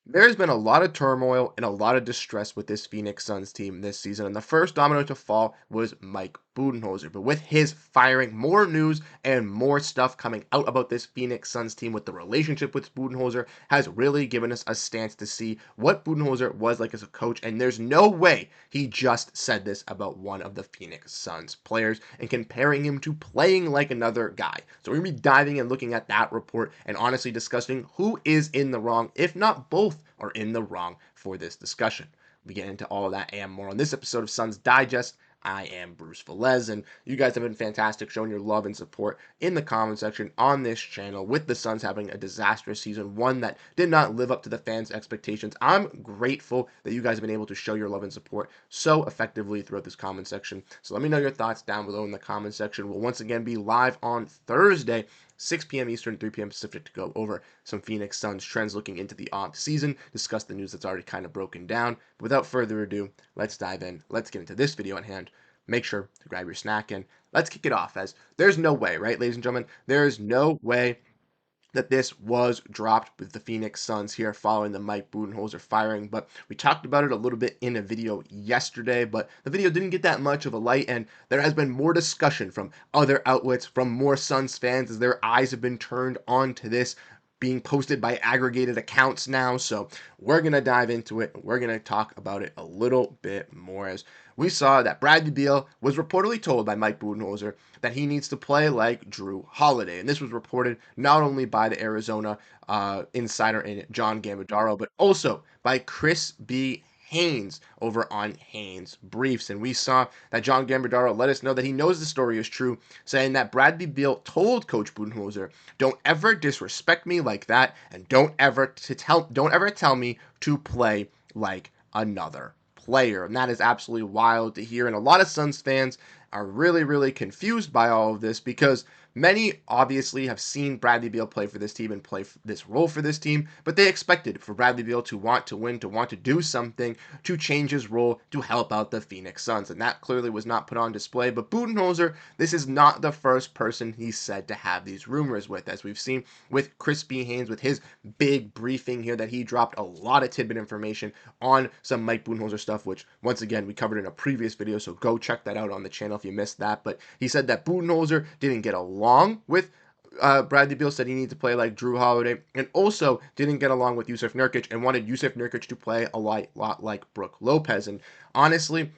There's been a lot of turmoil and a lot of distress with this Phoenix Suns team this season, and the first domino to fall was Mike Budenholzer. But with his firing, more news and more stuff coming out about this Phoenix Suns team with the relationship with Budenholzer has really given us a stance to see what Budenholzer was like as a coach, and there's no way he just said this about one of the Phoenix Suns players and comparing him to playing like another guy. So we're going to be diving and looking at that report and honestly discussing who is in the wrong, if not both are in the wrong for this discussion. We get into all of that and more on this episode of Suns Digest. I am Bruce Velez, and you guys have been fantastic showing your love and support in the comment section on this channel with the Suns having a disastrous season, one that did not live up to the fans' expectations. I'm grateful that you guys have been able to show your love and support so effectively throughout this comment section. So let me know your thoughts down below in the comment section. We'll once again be live on Thursday, 6 p.m. Eastern, 3 p.m. Pacific, to go over some Phoenix Suns trends looking into the off season, discuss the news that's already kind of broken down. But without further ado, let's dive in. Let's get into this video at hand. Make sure to grab your snack and let's kick it off, as there's no way, right, ladies and gentlemen? There is no way that this was dropped with the Phoenix Suns here following the Mike Budenholzer firing, but we talked about it a little bit in a video yesterday, but the video didn't get that much of a light, and there has been more discussion from other outlets, from more Suns fans, as their eyes have been turned onto this being posted by aggregated accounts now. So we're going to dive into it. We're going to talk about it a little bit more, as we saw that Bradley Beal was reportedly told by Mike Budenholzer that he needs to play like Drew Holiday. And this was reported not only by the Arizona insider in John Gambadaro, but also by Chris B. Haynes over on Haynes Briefs. And we saw that John Gambadaro let us know that he knows the story is true, saying that Bradley Beal told Coach Budenholzer, "Don't ever disrespect me like that, and don't ever tell me to play like another player." And that is absolutely wild to hear. And a lot of Suns fans are really, really confused by all of this, because many obviously have seen Bradley Beal play for this team and play this role for this team, but they expected for Bradley Beal to want to win, to want to do something, to change his role, to help out the Phoenix Suns. And that clearly was not put on display. But Budenholzer, this is not the first person he's said to have these rumors with, as we've seen with Chris B. Haynes with his big briefing here, that he dropped a lot of tidbit information on some Mike Budenholzer stuff, which once again we covered in a previous video, so go check that out on the channel if you missed that. But he said that Budenholzer didn't get along with Bradley Beal, said he needed to play like Drew Holiday, and also didn't get along with Jusuf Nurkic and wanted Jusuf Nurkic to play a lot like Brook Lopez. And honestly,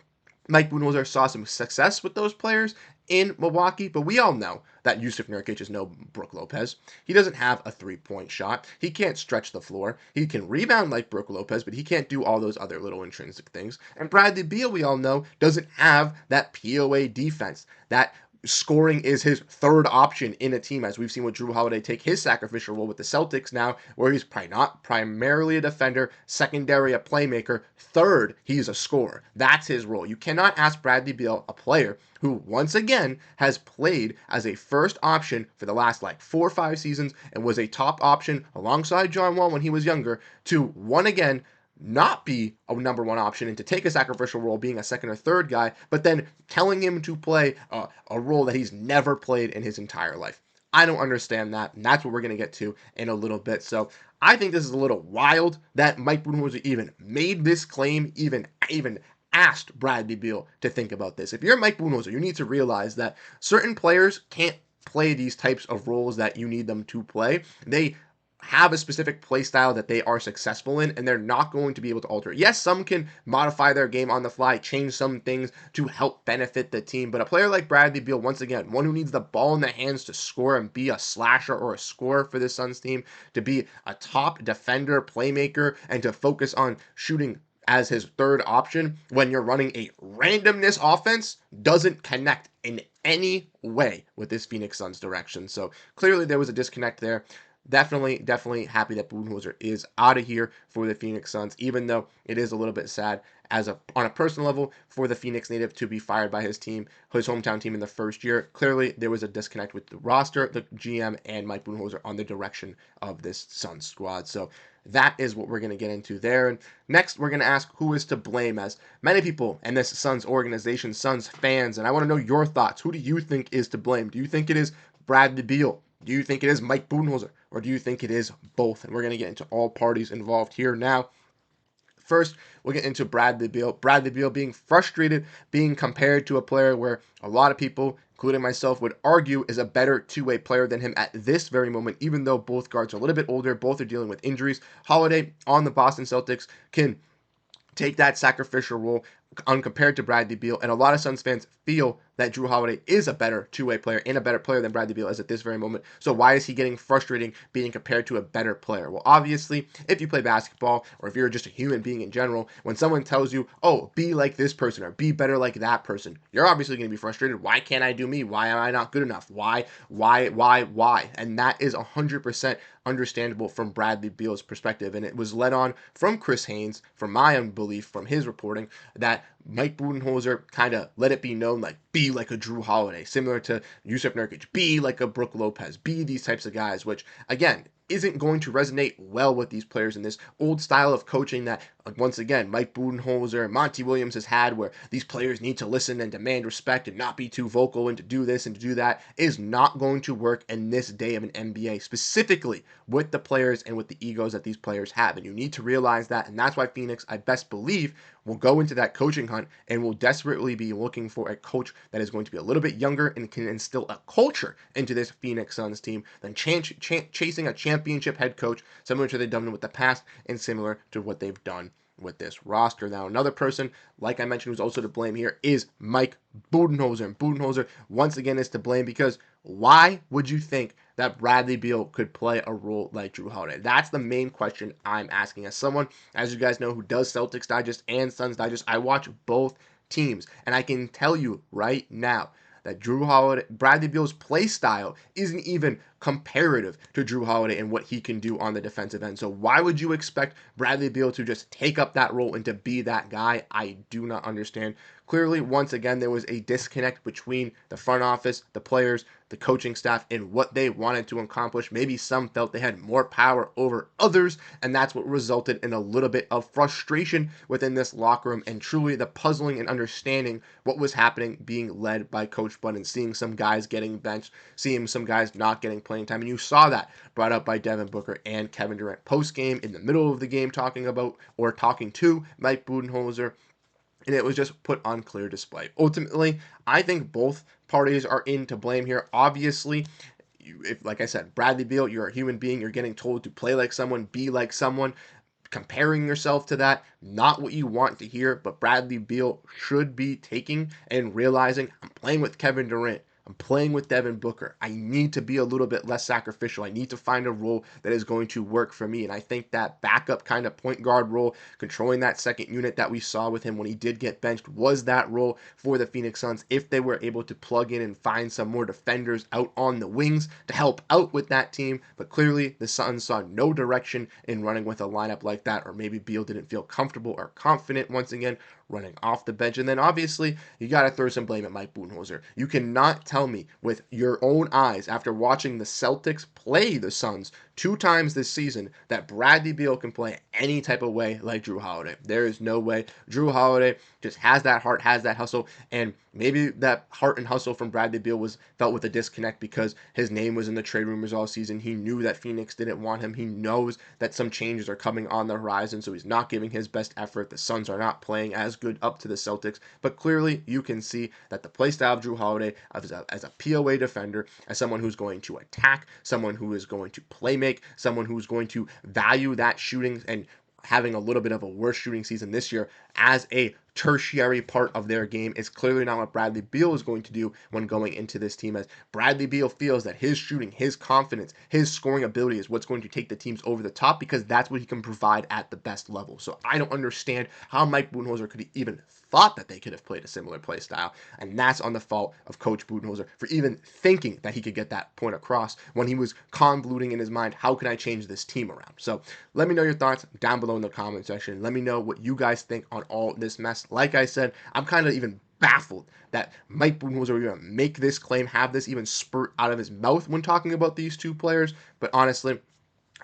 Mike Budenholzer saw some success with those players in Milwaukee, but we all know that Jusuf Nurkic is no Brook Lopez. He doesn't have a three-point shot. He can't stretch the floor. He can rebound like Brook Lopez, but he can't do all those other little intrinsic things. And Bradley Beal, we all know, doesn't have that POA defense. That scoring is his third option in a team, as we've seen with Drew Holiday take his sacrificial role with the Celtics now, where he's probably not primarily a defender, secondary a playmaker, third he's a scorer. That's his role. You cannot ask Bradley Beal, a player who once again has played as a first option for the last like 4 or 5 seasons and was a top option alongside John Wall when he was younger, to one again not be a number one option and to take a sacrificial role being a second or third guy, but then telling him to play a role that he's never played in his entire life. I don't understand that, and that's what we're going to get to in a little bit. So I think this is a little wild that Mike Budenholzer even made this claim, even asked Bradley Beal to think about this. If you're Mike Budenholzer, you need to realize that certain players can't play these types of roles that you need them to play. They have a specific play style that they are successful in, and they're not going to be able to alter it. Yes, some can modify their game on the fly, change some things to help benefit the team, but a player like Bradley Beal, once again, one who needs the ball in the hands to score and be a slasher or a scorer for this Suns team, to be a top defender, playmaker, and to focus on shooting as his third option when you're running a randomness offense, doesn't connect in any way with this Phoenix Suns direction. So clearly there was a disconnect there. Definitely happy that Budenholzer is out of here for the Phoenix Suns, even though it is a little bit sad on a personal level for the Phoenix native to be fired by his team, his hometown team in the first year. Clearly, there was a disconnect with the roster, the GM, and Mike Budenholzer on the direction of this Suns squad. So that is what we're going to get into there. And next, we're going to ask who is to blame, as many people in this Suns organization, Suns fans, and I want to know your thoughts. Who do you think is to blame? Do you think it is Bradley Beal? Do you think it is Mike Budenholzer? or do you think it is both? And we're going to get into all parties involved here now. First, we'll get into Bradley Beal. Bradley Beal being frustrated, being compared to a player where a lot of people, including myself, would argue is a better two-way player than him at this very moment, even though both guards are a little bit older, both are dealing with injuries. Holiday on the Boston Celtics can take that sacrificial role compared to Bradley Beal, and a lot of Suns fans feel that Jrue Holiday is a better two-way player and a better player than Bradley Beal is at this very moment. So why is he getting frustrating being compared to a better player? Well, obviously, if you play basketball or if you're just a human being in general, when someone tells you, oh, be like this person or be better like that person, you're obviously going to be frustrated. Why can't I do me? Why am I not good enough? Why? And that is 100% understandable from Bradley Beal's perspective. And it was led on from Chris Haynes, from my own belief, from his reporting, that Mike Budenholzer kind of let it be known, like, be like a Jrue Holiday, similar to Yusuf Nurkic, be like a Brook Lopez, be these types of guys, which, again, isn't going to resonate well with these players in this old style of coaching that, once again, Mike Budenholzer and Monty Williams has had, where these players need to listen and demand respect and not be too vocal and to do this and to do that, is not going to work in this day of an NBA, specifically with the players and with the egos that these players have. And you need to realize that, and that's why Phoenix, I best believe, will go into that coaching hunt and will desperately be looking for a coach that is going to be a little bit younger and can instill a culture into this Phoenix Suns team than chasing a championship head coach, similar to they've done with the past and similar to what they've done with this roster. Now, another person, like I mentioned, who's also to blame here is Mike Budenholzer. And Budenholzer, once again, is to blame because why would you think that Bradley Beal could play a role like Jrue Holiday? That's the main question I'm asking. As someone, as you guys know, who does Celtics Digest and Suns Digest, I watch both teams, and I can tell you right now that Jrue Holiday, Bradley Beal's play style isn't even comparative to Jrue Holiday and what he can do on the defensive end. So why would you expect Bradley Beal to just take up that role and to be that guy? I do not understand. Clearly, once again, there was a disconnect between the front office, the players, the coaching staff, and what they wanted to accomplish. Maybe some felt they had more power over others, and that's what resulted in a little bit of frustration within this locker room, and truly the puzzling and understanding what was happening being led by Coach Bud, and seeing some guys getting benched, seeing some guys not getting playing time. And you saw that brought up by Devin Booker and Kevin Durant post-game, in the middle of the game, talking to Mike Budenholzer, and it was just put on clear display. Ultimately, I think both parties are in to blame here. Obviously, if, like I said, Bradley Beal, you're a human being, you're getting told to play like someone, be like someone, comparing yourself to that, not what you want to hear, but Bradley Beal should be taking and realizing, I'm playing with Kevin Durant, I'm playing with Devin Booker. I need to be a little bit less sacrificial. I need to find a role that is going to work for me. And I think that backup kind of point guard role, controlling that second unit that we saw with him when he did get benched, was that role for the Phoenix Suns if they were able to plug in and find some more defenders out on the wings to help out with that team. But clearly, the Suns saw no direction in running with a lineup like that, or maybe Beal didn't feel comfortable or confident once again running off the bench. And then obviously, you got to throw some blame at Mike Budenholzer. You cannot tell me with your own eyes, after watching the Celtics play the Suns 2 times this season, that Bradley Beal can play any type of way like Jrue Holiday. There is no way. Jrue Holiday just has that heart, has that hustle, and maybe that heart and hustle from Bradley Beal was felt with a disconnect because his name was in the trade rumors all season. He knew that Phoenix didn't want him. He knows that some changes are coming on the horizon, so he's not giving his best effort. The Suns are not playing as good up to the Celtics, but clearly you can see that the play style of Jrue Holiday as a POA defender, as someone who's going to attack, someone who is going to play make, someone who's going to value that shooting and having a little bit of a worse shooting season this year as a tertiary part of their game is clearly not what Bradley Beal is going to do when going into this team, as Bradley Beal feels that his shooting, his confidence, his scoring ability is what's going to take the teams over the top, because that's what he can provide at the best level. So I don't understand how Mike Budenholzer could even thought that they could have played a similar play style, and that's on the fault of Coach Budenholzer for even thinking that he could get that point across when he was convoluting in his mind, how can I change this team around? So let me know your thoughts down below in the comment section. Let me know what you guys think on all this mess. Like I said, I'm kind of even baffled that Mike Budenholzer would even make this claim, have this even spurt out of his mouth when talking about these two players. But honestly,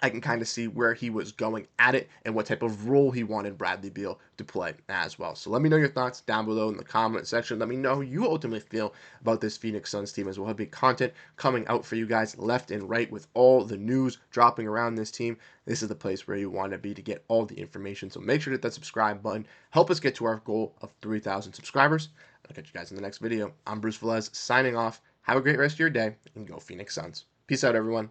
I can kind of see where he was going at it and what type of role he wanted Bradley Beal to play as well. So let me know your thoughts down below in the comment section. Let me know who you ultimately feel about this Phoenix Suns team, as we'll have big content coming out for you guys left and right with all the news dropping around this team. This is the place where you want to be to get all the information. So make sure to hit that subscribe button. Help us get to our goal of 3,000 subscribers. I'll catch you guys in the next video. I'm Bruce Velez signing off. Have a great rest of your day and go Phoenix Suns. Peace out, everyone.